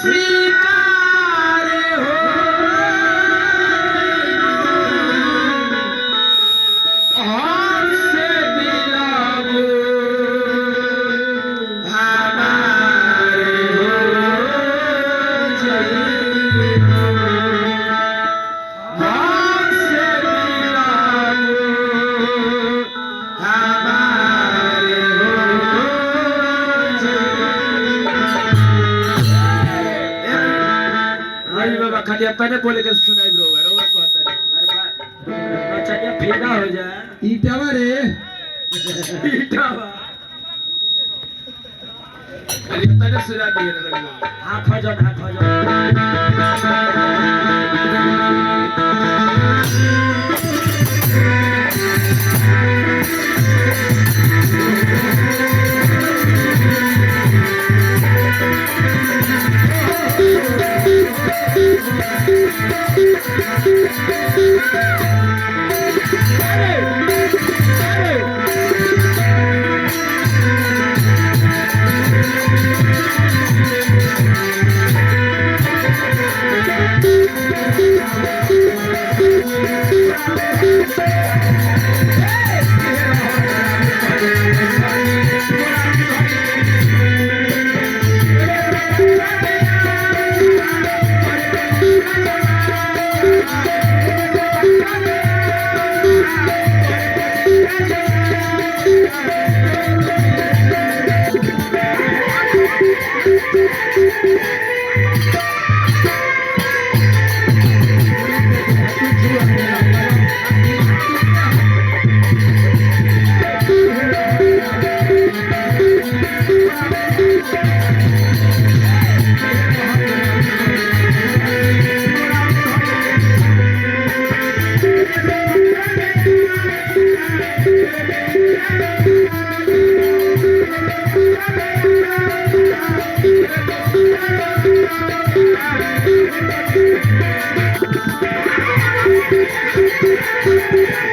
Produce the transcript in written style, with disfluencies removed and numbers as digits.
स्वीकार हो हमसे मिलाओ हमारे हो जीवन हमसे मिलाओ हमारे हो अरे बाबा खाली अपने बोले के सुनाई ब्रो रोवा कहता नहीं अरे बा अच्छा क्या फेदा हो जाए ईटावा रे ईटावा खाली अपने सुना दिए रे हाथ हो जाओ Thank you.